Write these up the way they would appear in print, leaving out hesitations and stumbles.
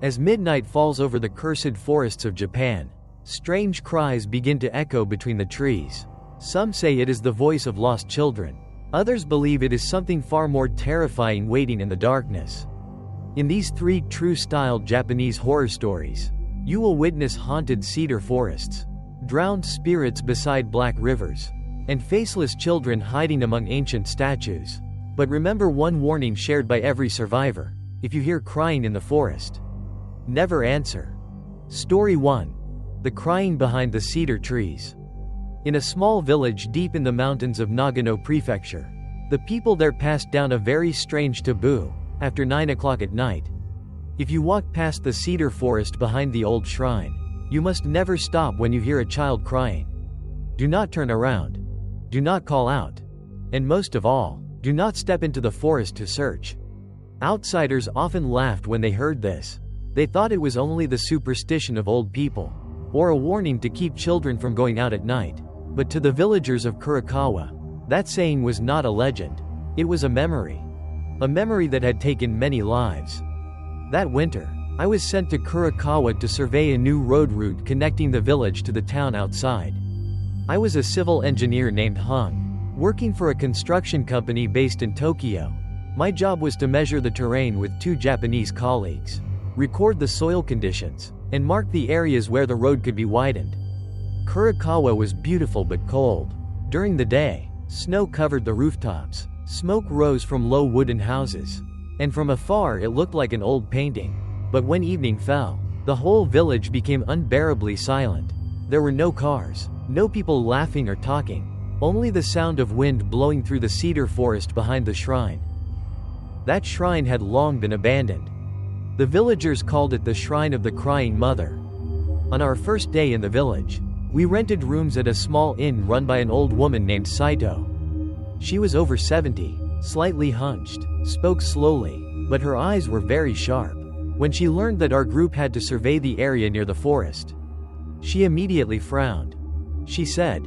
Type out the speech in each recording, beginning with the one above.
As midnight falls over the cursed forests of Japan, strange cries begin to echo between the trees. Some say it is the voice of lost children. Others believe it is something far more terrifying waiting in the darkness. In these three true-styled Japanese horror stories, you will witness haunted cedar forests, drowned spirits beside black rivers, and faceless children hiding among ancient statues. But remember one warning shared by every survivor: if you hear crying in the forest, never answer. Story 1. The Crying Behind the Cedar Trees. In a small village deep in the mountains of Nagano Prefecture, the people there passed down a very strange taboo. After 9 o'clock at night, if you walk past the cedar forest behind the old shrine, you must never stop when you hear a child crying. Do not turn around. Do not call out. And most of all, do not step into the forest to search. Outsiders often laughed when they heard this. They thought it was only the superstition of old people, or a warning to keep children from going out at night. But to the villagers of Kurakawa, that saying was not a legend. It was a memory. A memory that had taken many lives. That winter, I was sent to Kurakawa to survey a new road route connecting the village to the town outside. I was a civil engineer named Hung, working for a construction company based in Tokyo. My job was to measure the terrain with two Japanese colleagues, record the soil conditions, and mark the areas where the road could be widened. Kurakawa was beautiful but cold. During the day, snow covered the rooftops. Smoke rose from low wooden houses, and from afar it looked like an old painting. But when evening fell, the whole village became unbearably silent. There were no cars, no people laughing or talking, only the sound of wind blowing through the cedar forest behind the shrine. That shrine had long been abandoned. The villagers called it the Shrine of the Crying Mother. On our first day in the village, we rented rooms at a small inn run by an old woman named Saito. She was over 70, slightly hunched, spoke slowly, but her eyes were very sharp. When she learned that our group had to survey the area near the forest, she immediately frowned. She said,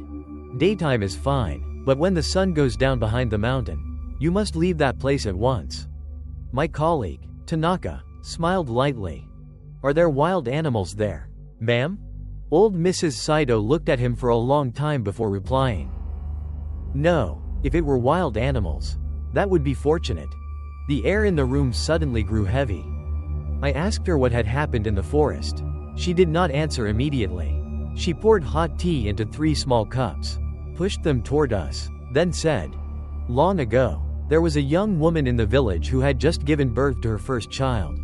"Daytime is fine, but when the sun goes down behind the mountain, you must leave that place at once." My colleague, Tanaka, smiled lightly. "Are there wild animals there, ma'am?" Old Mrs. Saito looked at him for a long time before replying. "No. If it were wild animals, that would be fortunate." The air in the room suddenly grew heavy. I asked her what had happened in the forest. She did not answer immediately. She poured hot tea into 3 small cups, pushed them toward us, then said, "Long ago, there was a young woman in the village who had just given birth to her first child.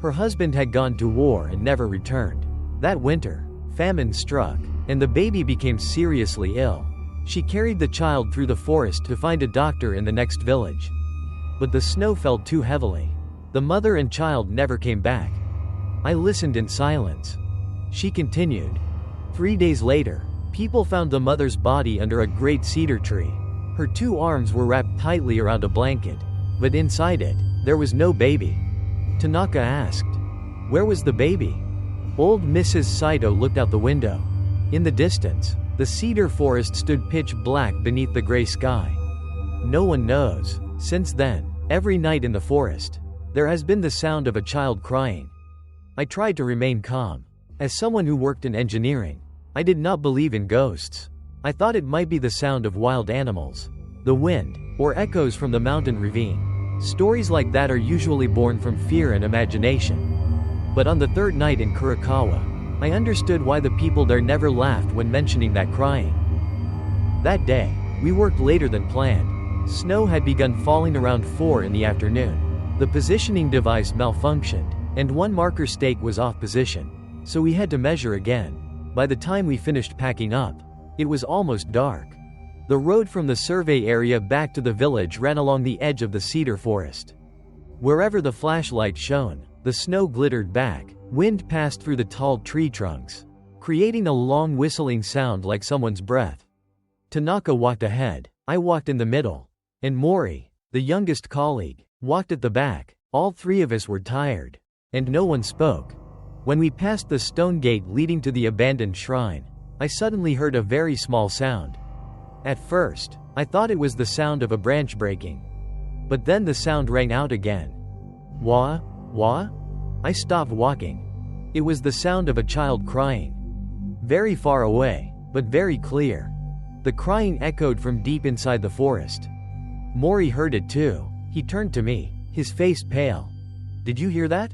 Her husband had gone to war and never returned. That winter, famine struck, and the baby became seriously ill. She carried the child through the forest to find a doctor in the next village. But the snow fell too heavily. The mother and child never came back." I listened in silence. She continued, 3 days later, people found the mother's body under a great cedar tree. Her 2 arms were wrapped tightly around a blanket, but inside it, there was no baby." Tanaka asked, "Where was the baby?" Old Mrs. Saito looked out the window. In the distance, the cedar forest stood pitch black beneath the gray sky. No one knows. Since then, every night in the forest, there has been the sound of a child crying. I tried to remain calm. As someone who worked in engineering, I did not believe in ghosts. I thought it might be the sound of wild animals, the wind, or echoes from the mountain ravine. Stories like that are usually born from fear and imagination. But on the 3rd night in Kurakawa, I understood why the people there never laughed when mentioning that crying. That day, we worked later than planned. Snow had begun falling around 4 in the afternoon. The positioning device malfunctioned, and one marker stake was off position, so we had to measure again. By the time we finished packing up, it was almost dark. The road from the survey area back to the village ran along the edge of the cedar forest. Wherever the flashlight shone, the snow glittered back. Wind passed through the tall tree trunks, creating a long whistling sound like someone's breath. Tanaka walked ahead, I walked in the middle, and Mori, the youngest colleague, walked at the back. All 3 of us were tired, and no one spoke. When we passed the stone gate leading to the abandoned shrine, I suddenly heard a very small sound. At first, I thought it was the sound of a branch breaking. But then the sound rang out again. Wah, wah? I stopped walking. It was the sound of a child crying. Very far away, but very clear. The crying echoed from deep inside the forest. Mori heard it too. He turned to me, his face pale. "Did you hear that?"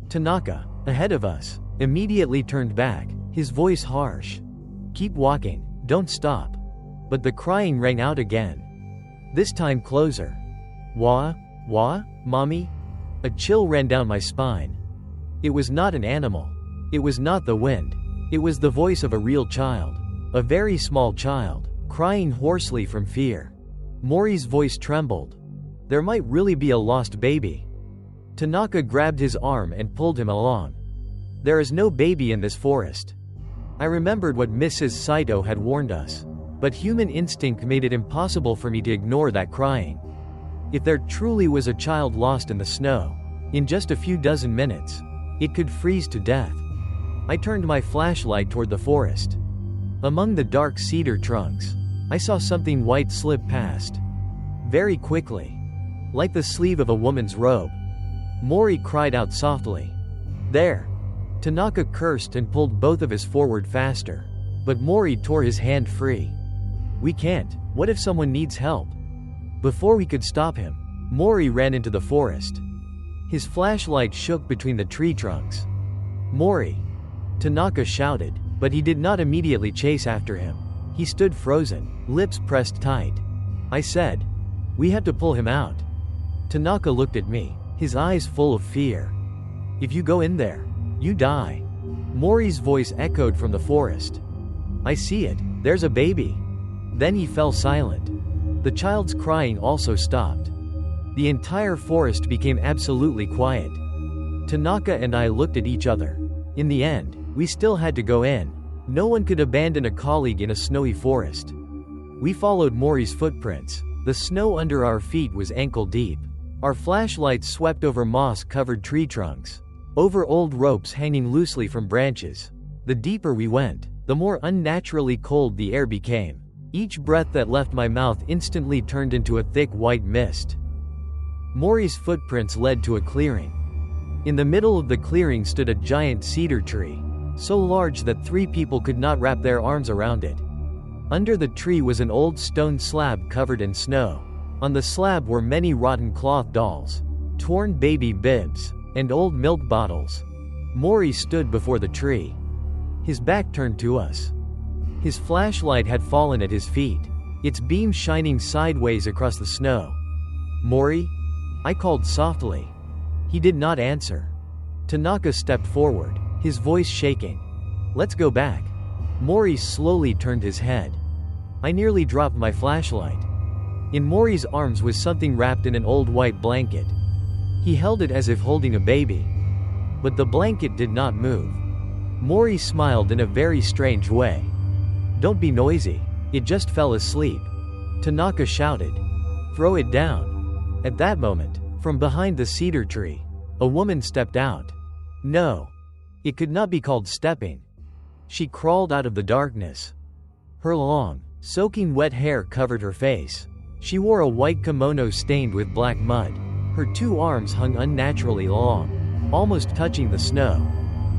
Tanaka, ahead of us, immediately turned back, his voice harsh. "Keep walking, don't stop." But the crying rang out again. This time closer. "Wah? Wah, mommy?" A chill ran down my spine. It was not an animal. It was not the wind. It was the voice of a real child. A very small child, crying hoarsely from fear. Mori's voice trembled. There might really be a lost baby. Tanaka grabbed his arm and pulled him along. "There is no baby in this forest." I remembered what Mrs. Saito had warned us. But human instinct made it impossible for me to ignore that crying. If there truly was a child lost in the snow, in just a few dozen minutes, it could freeze to death. I turned my flashlight toward the forest. Among the dark cedar trunks, I saw something white slip past. Very quickly. Like the sleeve of a woman's robe. Mori cried out softly. "There!" Tanaka cursed and pulled both of us forward faster. But Mori tore his hand free. "We can't. What if someone needs help?" Before we could stop him, Mori ran into the forest. His flashlight shook between the tree trunks. "Mori!" Tanaka shouted, but he did not immediately chase after him. He stood frozen, lips pressed tight. I said, "We have to pull him out." Tanaka looked at me, his eyes full of fear. "If you go in there, you die." Mori's voice echoed from the forest. "I see it, there's a baby." Then he fell silent. The child's crying also stopped. The entire forest became absolutely quiet. Tanaka and I looked at each other. In the end, we still had to go in. No one could abandon a colleague in a snowy forest. We followed Mori's footprints. The snow under our feet was ankle deep. Our flashlights swept over moss-covered tree trunks, over old ropes hanging loosely from branches. The deeper we went, the more unnaturally cold the air became. Each breath that left my mouth instantly turned into a thick white mist. Mori's footprints led to a clearing. In the middle of the clearing stood a giant cedar tree, so large that 3 people could not wrap their arms around it. Under the tree was an old stone slab covered in snow. On the slab were many rotten cloth dolls, torn baby bibs, and old milk bottles. Mori stood before the tree, his back turned to us. His flashlight had fallen at his feet, its beam shining sideways across the snow. "Mori?" I called softly. He did not answer. Tanaka stepped forward, his voice shaking. "Let's go back." Mori slowly turned his head. I nearly dropped my flashlight. In Mori's arms was something wrapped in an old white blanket. He held it as if holding a baby. But the blanket did not move. Mori smiled in a very strange way. "Don't be noisy. It just fell asleep." Tanaka shouted. "Throw it down." At that moment, from behind the cedar tree, a woman stepped out. No. It could not be called stepping. She crawled out of the darkness. Her long, soaking wet hair covered her face. She wore a white kimono stained with black mud. Her 2 arms hung unnaturally long, almost touching the snow.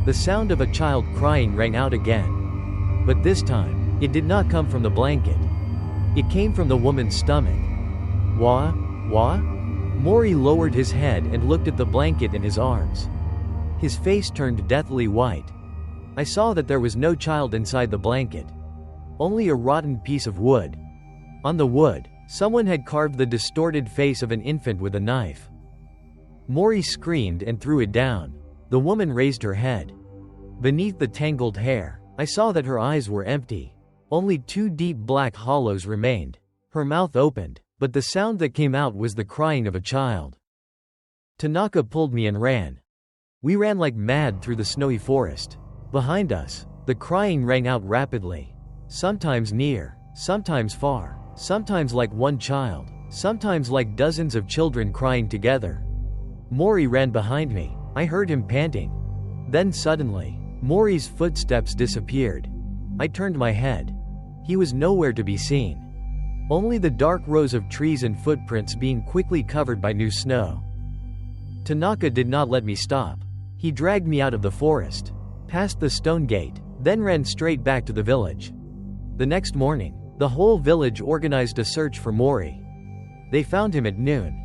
The sound of a child crying rang out again. But this time, it did not come from the blanket. It came from the woman's stomach. "Wah? Wah?" Mori lowered his head and looked at the blanket in his arms. His face turned deathly white. I saw that there was no child inside the blanket. Only a rotten piece of wood. On the wood, someone had carved the distorted face of an infant with a knife. Mori screamed and threw it down. The woman raised her head. Beneath the tangled hair, I saw that her eyes were empty. Only 2 deep black hollows remained. Her mouth opened, but the sound that came out was the crying of a child. Tanaka pulled me and ran. We ran like mad through the snowy forest. Behind us, the crying rang out rapidly. Sometimes near, sometimes far, sometimes like one child, sometimes like dozens of children crying together. Mori ran behind me. I heard him panting. Then suddenly, Mori's footsteps disappeared. I turned my head. He was nowhere to be seen. Only the dark rows of trees and footprints being quickly covered by new snow. Tanaka did not let me stop. He dragged me out of the forest, past the stone gate, then ran straight back to the village. The next morning, the whole village organized a search for Maury. They found him at noon.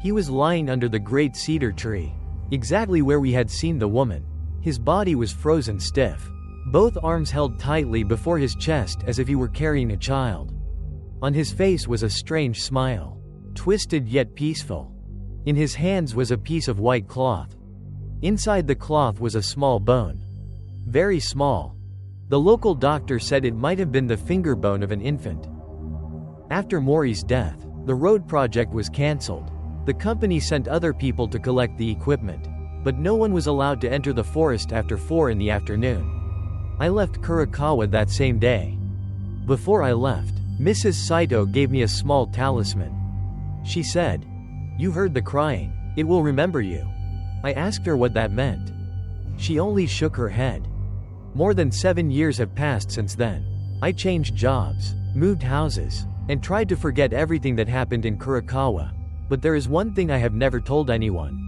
He was lying under the great cedar tree, exactly where we had seen the woman. His body was frozen stiff, both arms held tightly before his chest as if he were carrying a child. On his face was a strange smile, twisted yet peaceful. In his hands was a piece of white cloth. Inside the cloth was a small bone. Very small. The local doctor said it might have been the finger bone of an infant. After Maury's death, the road project was cancelled. The company sent other people to collect the equipment, but no one was allowed to enter the forest after 4 in the afternoon. I left Kurakawa that same day. Before I left, Mrs. Saito gave me a small talisman. She said, "You heard the crying, it will remember you." I asked her what that meant. She only shook her head. More than 7 years have passed since then. I changed jobs, moved houses, and tried to forget everything that happened in Kurakawa. But there is one thing I have never told anyone.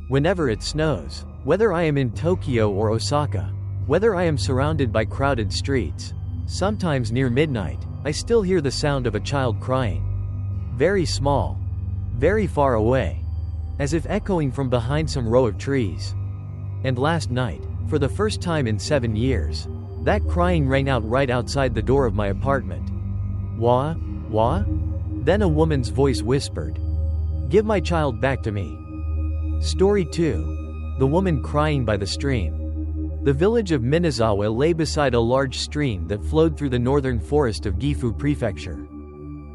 Whenever it snows, whether I am in Tokyo or Osaka, whether I am surrounded by crowded streets, sometimes near midnight, I still hear the sound of a child crying. Very small, very far away, as if echoing from behind some row of trees. And last night, for the first time in 7 years, that crying rang out right outside the door of my apartment. "Wah? Wah?" Then a woman's voice whispered, "Give my child back to me." Story 2. The woman crying by the stream. The village of Minazawa lay beside a large stream that flowed through the northern forest of Gifu Prefecture.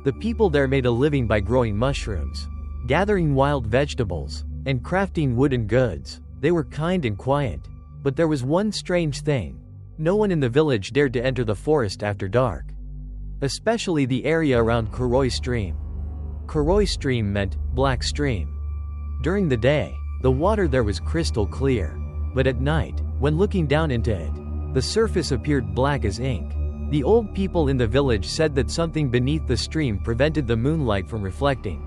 The people there made a living by growing mushrooms, gathering wild vegetables, and crafting wooden goods. They were kind and quiet. But there was one strange thing. No one in the village dared to enter the forest after dark. Especially the area around Kuroi Stream. Kuroi Stream meant black stream. During the day, the water there was crystal clear. But at night, when looking down into it, the surface appeared black as ink. The old people in the village said that something beneath the stream prevented the moonlight from reflecting.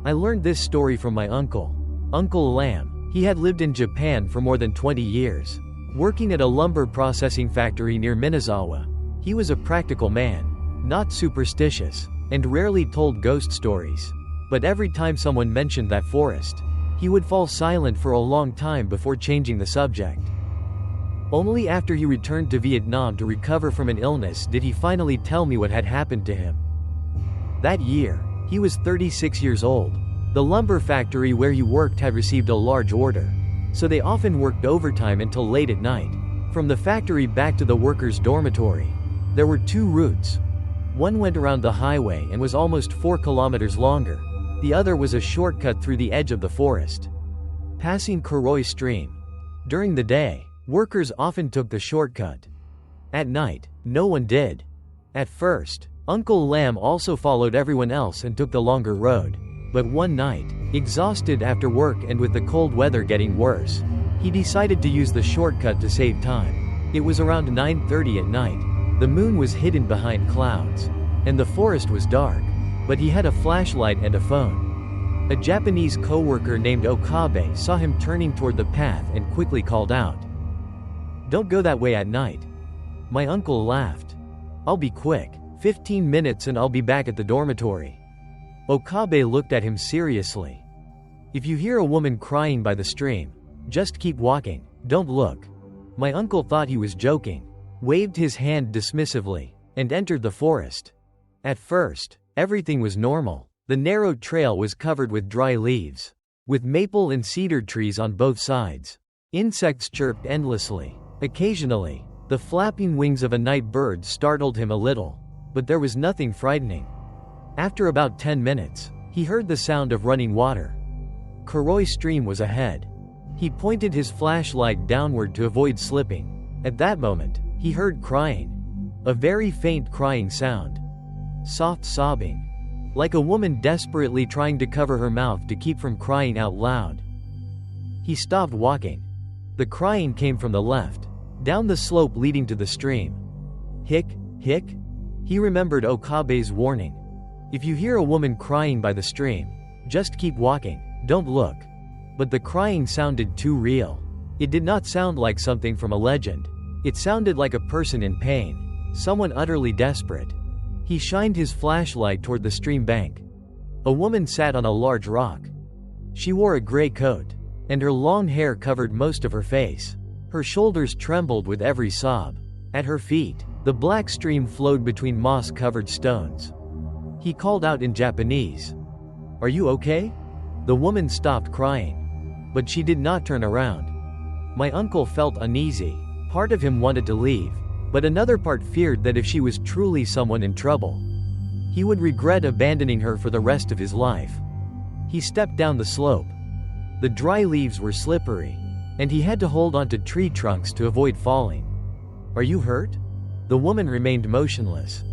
I learned this story from my uncle, Uncle Lamb. He had lived in Japan for more than 20 years, working at a lumber processing factory near Minazawa. He was a practical man, not superstitious, and rarely told ghost stories. But every time someone mentioned that forest, he would fall silent for a long time before changing the subject. Only after he returned to Vietnam to recover from an illness did he finally tell me what had happened to him. That year, he was 36 years old. The lumber factory where he worked had received a large order, so they often worked overtime until late at night. From the factory back to the workers' dormitory, there were 2 routes. One went around the highway and was almost 4 kilometers longer. The other was a shortcut through the edge of the forest, passing Kuroi Stream. During the day, workers often took the shortcut. At night, no one did. At first, Uncle Lamb also followed everyone else and took the longer road. But one night, exhausted after work and with the cold weather getting worse, he decided to use the shortcut to save time. It was around 9:30 at night. The moon was hidden behind clouds, and the forest was dark, but he had a flashlight and a phone. A Japanese co-worker named Okabe saw him turning toward the path and quickly called out, "Don't go that way at night." My uncle laughed. "I'll be quick, 15 minutes and I'll be back at the dormitory." Okabe looked at him seriously. "If you hear a woman crying by the stream, just keep walking, don't look." My uncle thought he was joking, waved his hand dismissively, and entered the forest. At first, everything was normal. The narrow trail was covered with dry leaves, with maple and cedar trees on both sides. Insects chirped endlessly. Occasionally, the flapping wings of a night bird startled him a little, but there was nothing frightening. After about 10 minutes, he heard the sound of running water. Kuroi Stream was ahead. He pointed his flashlight downward to avoid slipping. At that moment, he heard crying. A very faint crying sound. Soft sobbing. Like a woman desperately trying to cover her mouth to keep from crying out loud. He stopped walking. The crying came from the left, down the slope leading to the stream. Hick, hick. He remembered Okabe's warning. If you hear a woman crying by the stream, just keep walking, don't look. But the crying sounded too real. It did not sound like something from a legend. It sounded like a person in pain, someone utterly desperate. He shined his flashlight toward the stream bank. A woman sat on a large rock. She wore a gray coat, and her long hair covered most of her face. Her shoulders trembled with every sob. At her feet, the black stream flowed between moss-covered stones. He called out in Japanese, "Are you okay?" The woman stopped crying, but she did not turn around. My uncle felt uneasy. Part of him wanted to leave, but another part feared that if she was truly someone in trouble, he would regret abandoning her for the rest of his life. He stepped down the slope. The dry leaves were slippery, and he had to hold onto tree trunks to avoid falling. "Are you hurt?" The woman remained motionless.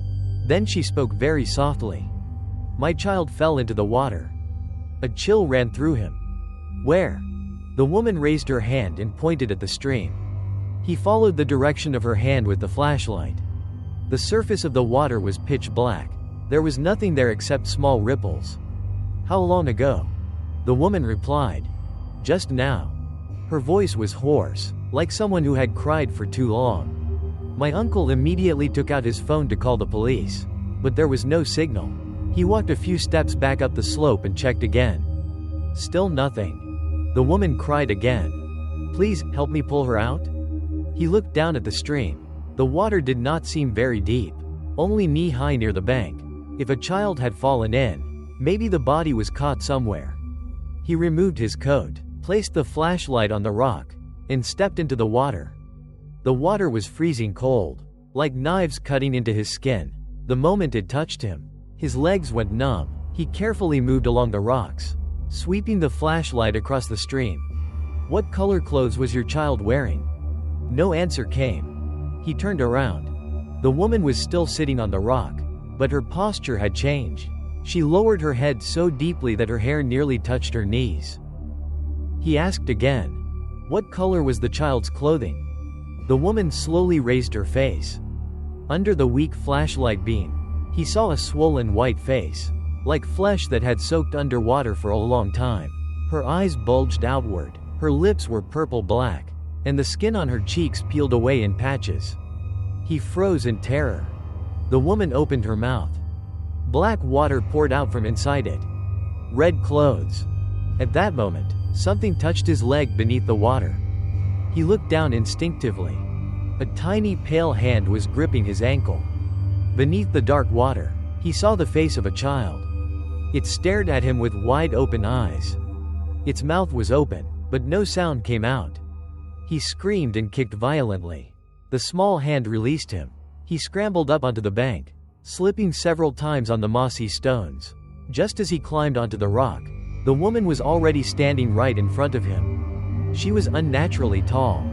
Then she spoke very softly. "My child fell into the water." A chill ran through him. "Where?" The woman raised her hand and pointed at the stream. He followed the direction of her hand with the flashlight. The surface of the water was pitch black. There was nothing there except small ripples. "How long ago?" The woman replied, "Just now." Her voice was hoarse, like someone who had cried for too long. My uncle immediately took out his phone to call the police, but there was no signal. He walked a few steps back up the slope and checked again. Still nothing. The woman cried again. "Please, help me pull her out?" He looked down at the stream. The water did not seem very deep, only knee-high near the bank. If a child had fallen in, maybe the body was caught somewhere. He removed his coat, placed the flashlight on the rock, and stepped into the water. The water was freezing cold, like knives cutting into his skin. The moment it touched him, his legs went numb. He carefully moved along the rocks, sweeping the flashlight across the stream. "What color clothes was your child wearing?" No answer came. He turned around. The woman was still sitting on the rock, but her posture had changed. She lowered her head so deeply that her hair nearly touched her knees. He asked again, "What color was the child's clothing?" The woman slowly raised her face. Under the weak flashlight beam, he saw a swollen white face, like flesh that had soaked underwater for a long time. Her eyes bulged outward, her lips were purple-black, and the skin on her cheeks peeled away in patches. He froze in terror. The woman opened her mouth. Black water poured out from inside it. Red clothes. At that moment, something touched his leg beneath the water. He looked down instinctively. A tiny pale hand was gripping his ankle. Beneath the dark water, he saw the face of a child. It stared at him with wide-open eyes. Its mouth was open, but no sound came out. He screamed and kicked violently. The small hand released him. He scrambled up onto the bank, slipping several times on the mossy stones. Just as he climbed onto the rock, the woman was already standing right in front of him. She was unnaturally tall.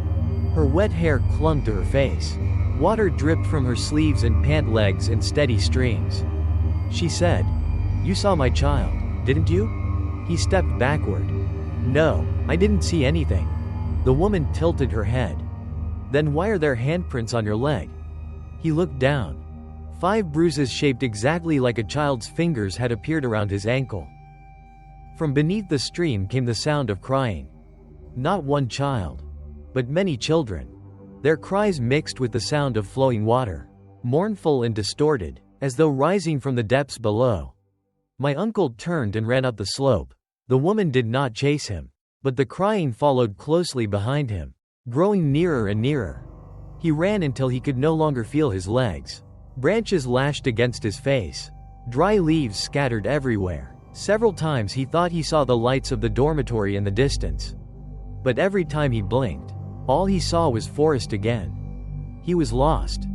Her wet hair clung to her face. Water dripped from her sleeves and pant legs in steady streams. She said, "You saw my child, didn't you?" He stepped backward. "No, I didn't see anything." The woman tilted her head. "Then why are there handprints on your leg?" He looked down. 5 bruises shaped exactly like a child's fingers had appeared around his ankle. From beneath the stream came the sound of crying. Not one child, but many children. Their cries mixed with the sound of flowing water, mournful and distorted, as though rising from the depths below. My uncle turned and ran up the slope. The woman did not chase him, but the crying followed closely behind him, growing nearer and nearer. He ran until he could no longer feel his legs. Branches lashed against his face. Dry leaves scattered everywhere. Several times he thought he saw the lights of the dormitory in the distance. But every time he blinked, all he saw was forest again. He was lost.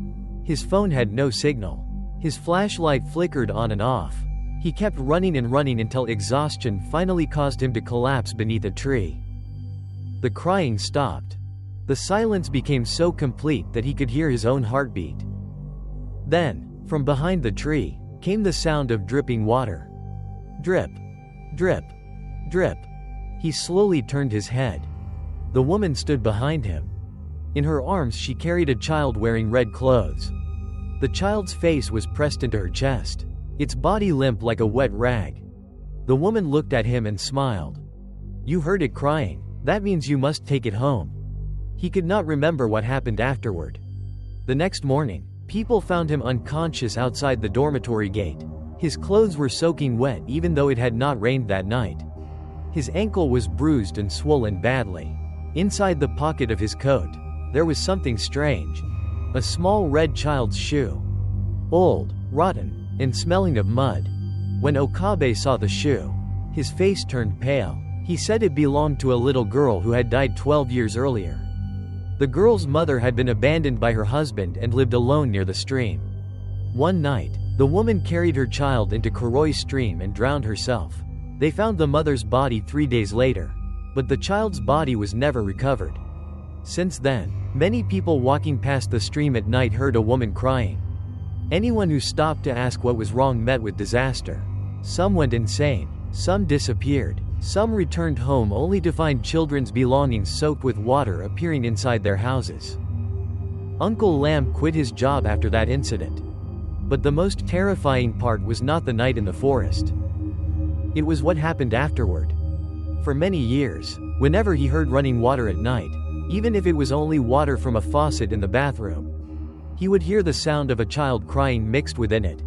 His phone had no signal. His flashlight flickered on and off. He kept running and running until exhaustion finally caused him to collapse beneath a tree. The crying stopped. The silence became so complete that he could hear his own heartbeat. Then, from behind the tree, came the sound of dripping water. Drip, drip, drip. He slowly turned his head. The woman stood behind him. In her arms she carried a child wearing red clothes. The child's face was pressed into her chest, its body limp like a wet rag. The woman looked at him and smiled. "You heard it crying. That means you must take it home." He could not remember what happened afterward. The next morning, people found him unconscious outside the dormitory gate. His clothes were soaking wet even though it had not rained that night. His ankle was bruised and swollen badly. Inside the pocket of his coat, there was something strange. A small red child's shoe. Old, rotten, and smelling of mud. When Okabe saw the shoe, his face turned pale. He said it belonged to a little girl who had died 12 years earlier. The girl's mother had been abandoned by her husband and lived alone near the stream. One night, the woman carried her child into Kuroi stream and drowned herself. They found the mother's body 3 days later, but the child's body was never recovered. Since then, many people walking past the stream at night heard a woman crying. Anyone who stopped to ask what was wrong met with disaster. Some went insane, some disappeared, some returned home only to find children's belongings soaked with water appearing inside their houses. Uncle Lamb quit his job after that incident. But the most terrifying part was not the night in the forest. It was what happened afterward. For many years, whenever he heard running water at night, even if it was only water from a faucet in the bathroom, he would hear the sound of a child crying mixed within it.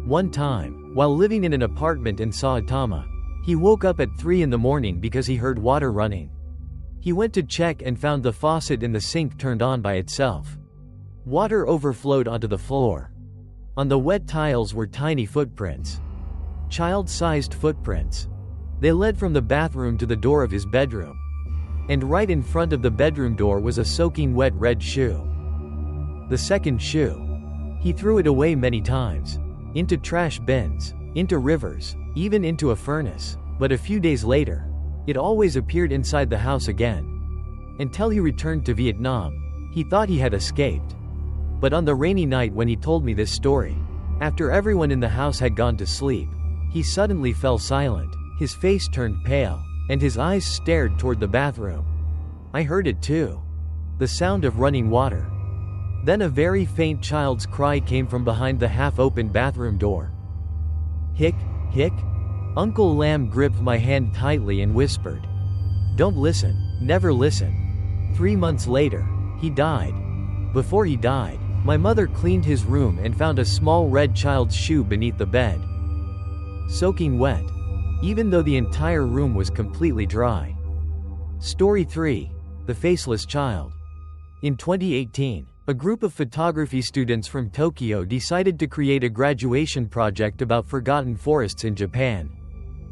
One time, while living in an apartment in Saitama, he woke up at 3 in the morning because he heard water running. He went to check and found the faucet in the sink turned on by itself. Water overflowed onto the floor. On the wet tiles were tiny footprints. Child-sized footprints. They led from the bathroom to the door of his bedroom. And right in front of the bedroom door was a soaking wet red shoe. The second shoe. He threw it away many times. Into trash bins, into rivers, even into a furnace. But a few days later, it always appeared inside the house again. Until he returned to Vietnam, he thought he had escaped. But on the rainy night when he told me this story, after everyone in the house had gone to sleep, he suddenly fell silent, his face turned pale, and his eyes stared toward the bathroom. I heard it too. The sound of running water. Then a very faint child's cry came from behind the half-open bathroom door. Hick, hick. Uncle Lamb gripped my hand tightly and whispered, "Don't listen, never listen." 3 months later, he died. Before he died, my mother cleaned his room and found a small red child's shoe beneath the bed. Soaking wet, even though the entire room was completely dry. Story 3. The Faceless Child. In 2018, a group of photography students from Tokyo decided to create a graduation project about forgotten forests in Japan.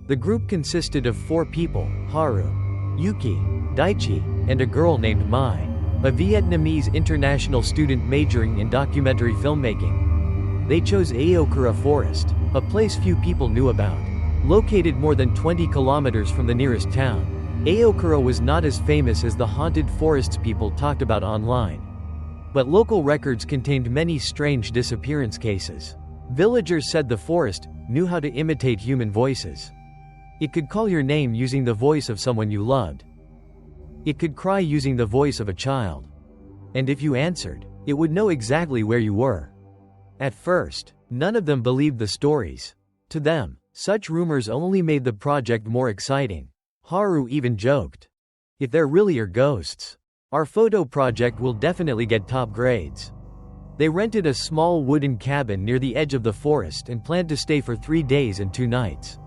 The group consisted of 4 people: Haru, Yuki, Daichi, and a girl named Mai, a Vietnamese international student majoring in documentary filmmaking. They chose Aokura Forest, a place few people knew about. Located more than 20 kilometers from the nearest town, Aokura was not as famous as the haunted forests people talked about online. But local records contained many strange disappearance cases. Villagers said the forest knew how to imitate human voices. It could call your name using the voice of someone you loved. It could cry using the voice of a child. And if you answered, it would know exactly where you were. At first, none of them believed the stories. To them, such rumors only made the project more exciting. Haru even joked, "If there really are ghosts, our photo project will definitely get top grades." They rented a small wooden cabin near the edge of the forest and planned to stay for 3 days and 2 nights.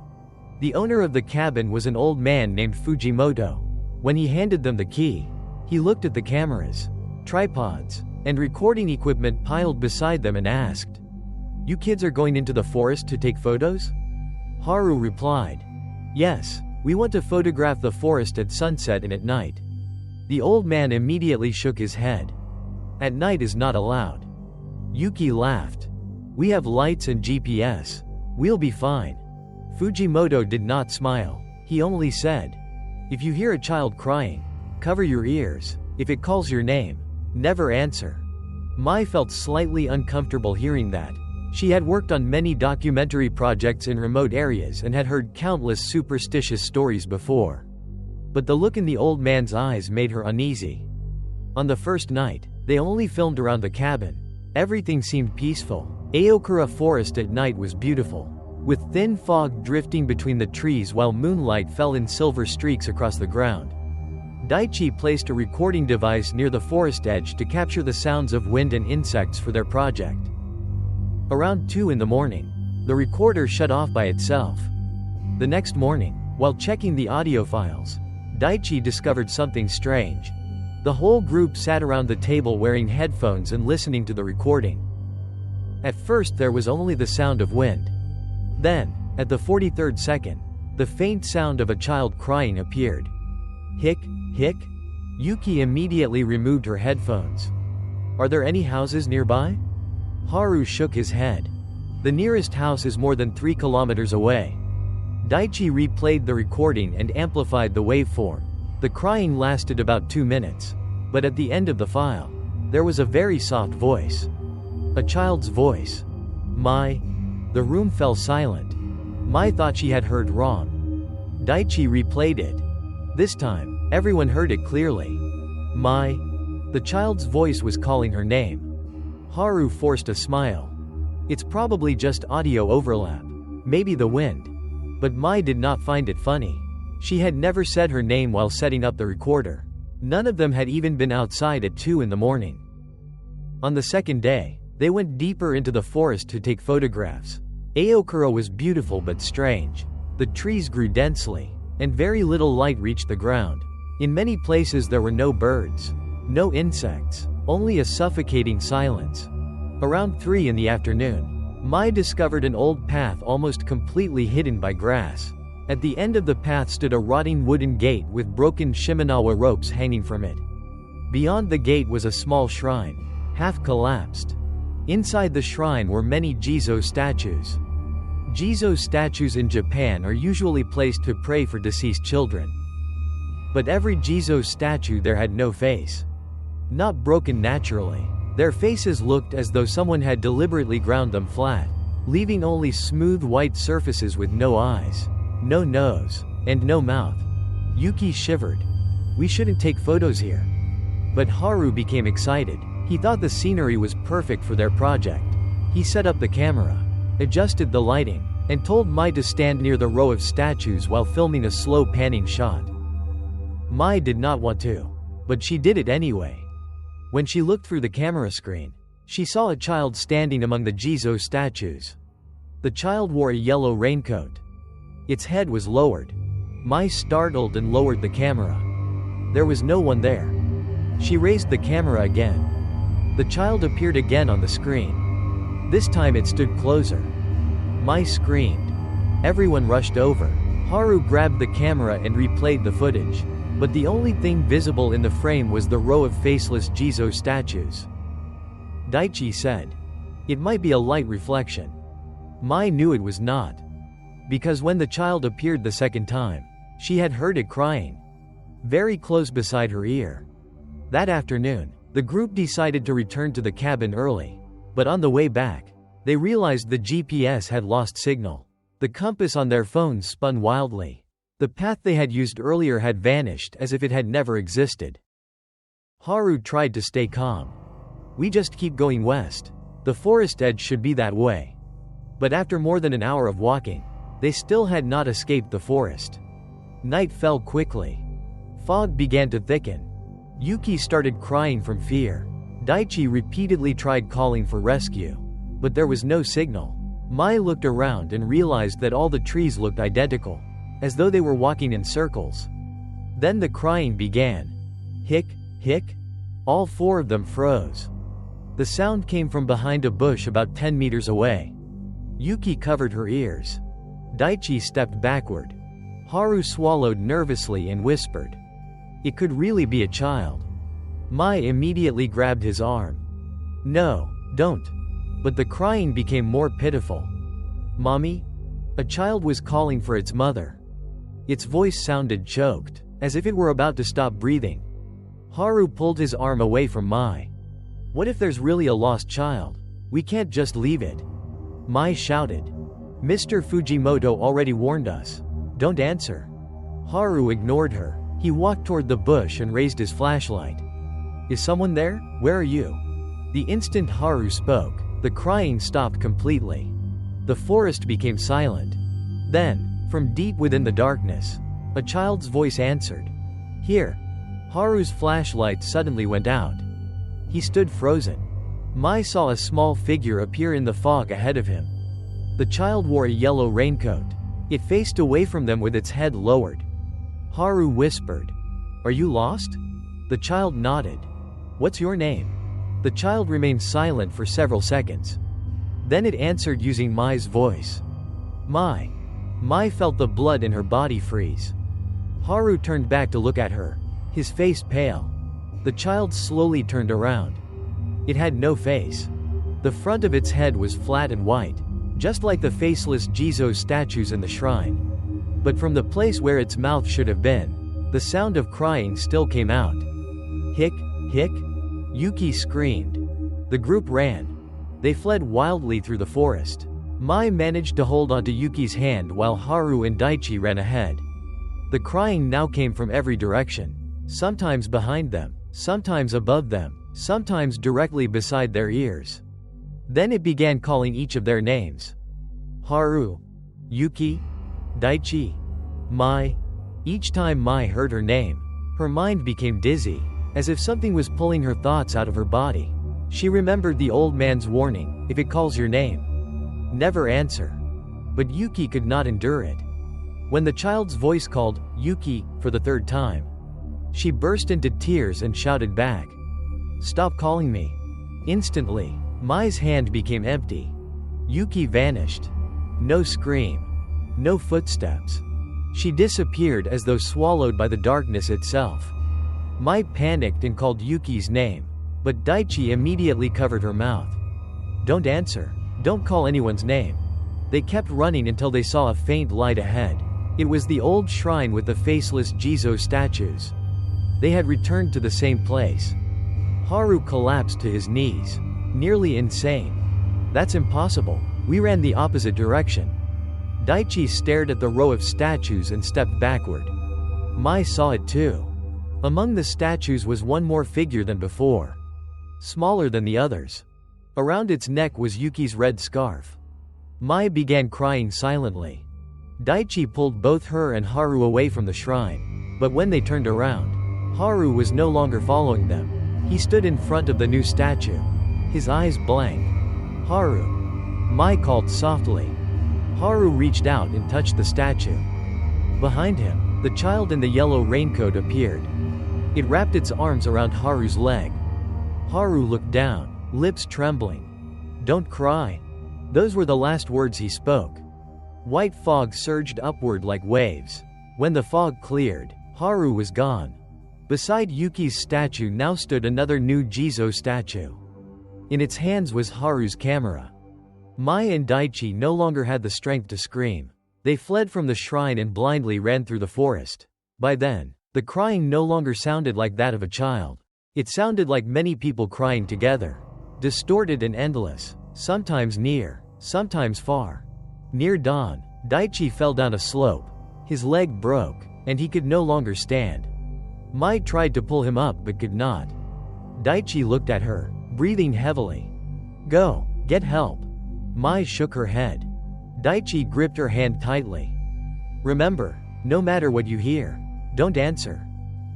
The owner of the cabin was an old man named Fujimoto. When he handed them the key, he looked at the cameras, tripods, and recording equipment piled beside them and asked, "You kids are going into the forest to take photos?" Haru replied, "Yes, we want to photograph the forest at sunset and at night." The old man immediately shook his head. "At night is not allowed." Yuki laughed. "We have lights and GPS. We'll be fine." Fujimoto did not smile. He only said, "If you hear a child crying, cover your ears. If it calls your name, never answer." Mai felt slightly uncomfortable hearing that. She had worked on many documentary projects in remote areas and had heard countless superstitious stories before. But the look in the old man's eyes made her uneasy. On the first night, they only filmed around the cabin. Everything seemed peaceful. Aokura Forest at night was beautiful, with thin fog drifting between the trees while moonlight fell in silver streaks across the ground. Daichi placed a recording device near the forest edge to capture the sounds of wind and insects for their project. Around 2 in the morning, the recorder shut off by itself. The next morning, while checking the audio files, Daichi discovered something strange. The whole group sat around the table wearing headphones and listening to the recording. At first there was only the sound of wind. Then, at the 43rd second, the faint sound of a child crying appeared. Hic, hic? Yuki immediately removed her headphones. Are there any houses nearby? Haru shook his head. The nearest house is more than 3 kilometers away. Daichi replayed the recording and amplified the waveform. The crying lasted about 2 minutes. But at the end of the file, there was a very soft voice. A child's voice. Mai. The room fell silent. Mai thought she had heard wrong. Daichi replayed it. This time, everyone heard it clearly. Mai. The child's voice was calling her name. Haru forced a smile. It's probably just audio overlap. Maybe the wind. But Mai did not find it funny. She had never said her name while setting up the recorder. None of them had even been outside at 2 in the morning. On the second day, they went deeper into the forest to take photographs. Aokura was beautiful but strange. The trees grew densely, and very little light reached the ground. In many places there were no birds, no insects, only a suffocating silence. Around 3 in the afternoon, Mai discovered an old path almost completely hidden by grass. At the end of the path stood a rotting wooden gate with broken Shimenawa ropes hanging from it. Beyond the gate was a small shrine, half collapsed. Inside the shrine were many Jizo statues. Jizo statues in Japan are usually placed to pray for deceased children. But every Jizo statue there had no face. Not broken naturally. Their faces looked as though someone had deliberately ground them flat, leaving only smooth white surfaces with no eyes, no nose, and no mouth. Yuki shivered. We shouldn't take photos here. But Haru became excited. He thought the scenery was perfect for their project. He set up the camera, adjusted the lighting, and told Mai to stand near the row of statues while filming a slow panning shot. Mai did not want to, but she did it anyway. When she looked through the camera screen, she saw a child standing among the Jizo statues. The child wore a yellow raincoat. Its head was lowered. Mai startled and lowered the camera. There was no one there. She raised the camera again. The child appeared again on the screen. This time it stood closer. Mai screamed. Everyone rushed over. Haru grabbed the camera and replayed the footage. But the only thing visible in the frame was the row of faceless Jizo statues. Daichi said, "It might be a light reflection." Mai knew it was not. Because when the child appeared the second time, she had heard it crying. Very close beside her ear. That afternoon, the group decided to return to the cabin early. But on the way back, they realized the GPS had lost signal. The compass on their phones spun wildly. The path they had used earlier had vanished as if it had never existed. Haru tried to stay calm. We just keep going west. The forest edge should be that way. But after more than an hour of walking, they still had not escaped the forest. Night fell quickly. Fog began to thicken. Yuki started crying from fear. Daichi repeatedly tried calling for rescue. But there was no signal. Mai looked around and realized that all the trees looked identical, as though they were walking in circles. Then the crying began. Hic, hic. All 4 of them froze. The sound came from behind a bush about 10 meters away. Yuki covered her ears. Daichi stepped backward. Haru swallowed nervously and whispered, "It could really be a child." Mai immediately grabbed his arm. "No, don't." But the crying became more pitiful. "Mommy?" A child was calling for its mother. Its voice sounded choked, as if it were about to stop breathing. Haru pulled his arm away from Mai. "What if there's really a lost child? We can't just leave it." Mai shouted. "Mr. Fujimoto already warned us. Don't answer." Haru ignored her. He walked toward the bush and raised his flashlight. "Is someone there? Where are you?" The instant Haru spoke, the crying stopped completely. The forest became silent. Then, from deep within the darkness, a child's voice answered. "Here." Haru's flashlight suddenly went out. He stood frozen. Mai saw a small figure appear in the fog ahead of him. The child wore a yellow raincoat. It faced away from them with its head lowered. Haru whispered, "Are you lost?" The child nodded. "What's your name?" The child remained silent for several seconds. Then it answered using Mai's voice. "Mai." Mai felt the blood in her body freeze. Haru turned back to look at her, his face pale. The child slowly turned around. It had no face. The front of its head was flat and white, just like the faceless Jizo statues in the shrine. But from the place where its mouth should have been, the sound of crying still came out. "Hick, hick!" Yuki screamed. The group ran. They fled wildly through the forest. Mai managed to hold onto Yuki's hand while Haru and Daichi ran ahead. The crying now came from every direction, sometimes behind them, sometimes above them, sometimes directly beside their ears. Then it began calling each of their names. Haru, Yuki, Daichi, Mai. Each time Mai heard her name, her mind became dizzy, as if something was pulling her thoughts out of her body. She remembered the old man's warning, if it calls your name, never answer. But Yuki could not endure it. When the child's voice called, Yuki, for the third time, she burst into tears and shouted back, "Stop calling me." Instantly, Mai's hand became empty. Yuki vanished. No scream. No footsteps. She disappeared as though swallowed by the darkness itself. Mai panicked and called Yuki's name, but Daichi immediately covered her mouth. "Don't answer. Don't call anyone's name." They kept running until they saw a faint light ahead. It was the old shrine with the faceless Jizo statues. They had returned to the same place. Haru collapsed to his knees, nearly insane. "That's impossible. We ran the opposite direction." Daichi stared at the row of statues and stepped backward. Mai saw it too. Among the statues was one more figure than before, smaller than the others. Around its neck was Yuki's red scarf. Mai began crying silently. Daichi pulled both her and Haru away from the shrine, but when they turned around, Haru was no longer following them. He stood in front of the new statue, his eyes blank. "Haru." Mai called softly. Haru reached out and touched the statue. Behind him, the child in the yellow raincoat appeared. It wrapped its arms around Haru's leg. Haru looked down, lips trembling. "Don't cry." Those were the last words he spoke. White fog surged upward like waves. When the fog cleared, Haru was gone. Beside Yuki's statue now stood another new Jizo statue. In its hands was Haru's camera. Mai and Daichi no longer had the strength to scream. They fled from the shrine and blindly ran through the forest. By then, the crying no longer sounded like that of a child. It sounded like many people crying together. Distorted and endless, sometimes near, sometimes far. Near dawn, Daichi fell down a slope. His leg broke, and he could no longer stand. Mai tried to pull him up but could not. Daichi looked at her, breathing heavily. "Go, get help." Mai shook her head. Daichi gripped her hand tightly. "Remember, no matter what you hear, don't answer."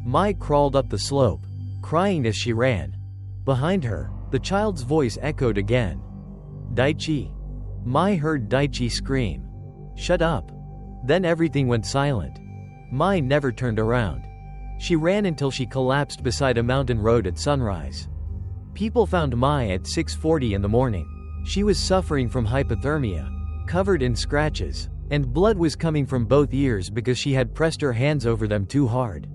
Mai crawled up the slope, crying as she ran. Behind her, the child's voice echoed again. "Daichi." Mai heard Daichi scream, "Shut up." Then everything went silent. Mai never turned around. She ran until she collapsed beside a mountain road at sunrise. People found Mai at 6:40 in the morning. She was suffering from hypothermia, covered in scratches, and blood was coming from both ears because she had pressed her hands over them too hard.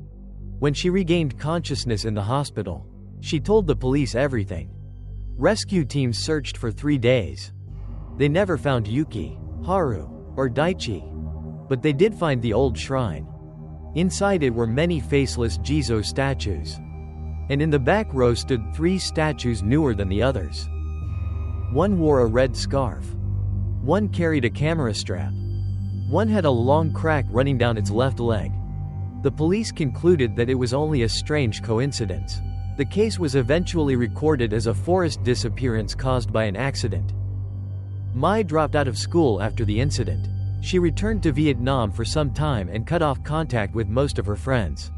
When she regained consciousness in the hospital, she told the police everything. Rescue teams searched for 3 days. They never found Yuki, Haru, or Daichi. But they did find the old shrine. Inside it were many faceless Jizo statues. And in the back row stood 3 statues newer than the others. One wore a red scarf. One carried a camera strap. One had a long crack running down its left leg. The police concluded that it was only a strange coincidence. The case was eventually recorded as a forest disappearance caused by an accident. Mai dropped out of school after the incident. She returned to Vietnam for some time and cut off contact with most of her friends.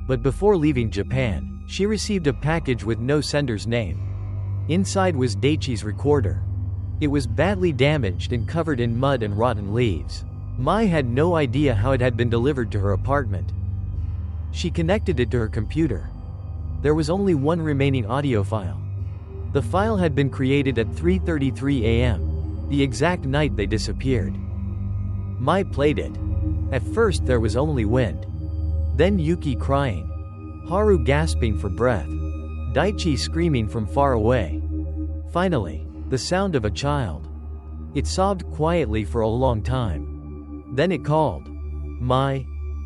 But before leaving Japan, she received a package with no sender's name. Inside was Daichi's recorder. It was badly damaged and covered in mud and rotten leaves. Mai had no idea how it had been delivered to her apartment. She connected it to her computer. There was only one remaining audio file. The file had been created at 3:33 a.m., the exact night they disappeared. Mai played it. At first there was only wind. Then Yuki crying. Haru gasping for breath. Daichi screaming from far away. Finally, the sound of a child. It sobbed quietly for a long time. Then it called. Mai.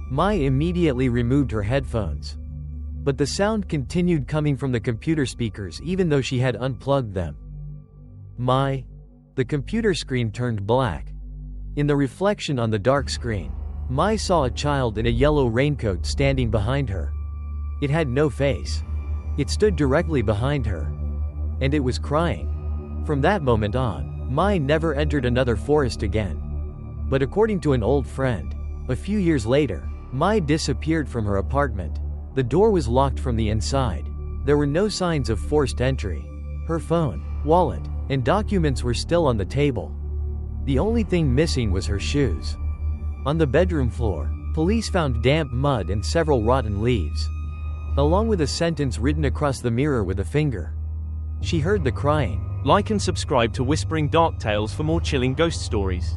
Mai immediately removed her headphones. But the sound continued coming from the computer speakers even though she had unplugged them. Mai. The computer screen turned black. In the reflection on the dark screen, Mai saw a child in a yellow raincoat standing behind her. It had no face. It stood directly behind her. And it was crying. From that moment on, Mai never entered another forest again. But according to an old friend, a few years later, Mai disappeared from her apartment. The door was locked from the inside. There were no signs of forced entry. Her phone, wallet, and documents were still on the table. The only thing missing was her shoes. On the bedroom floor, police found damp mud and several rotten leaves, along with a sentence written across the mirror with a finger. She heard the crying. Like and subscribe to Whispering Dark Tales for more chilling ghost stories.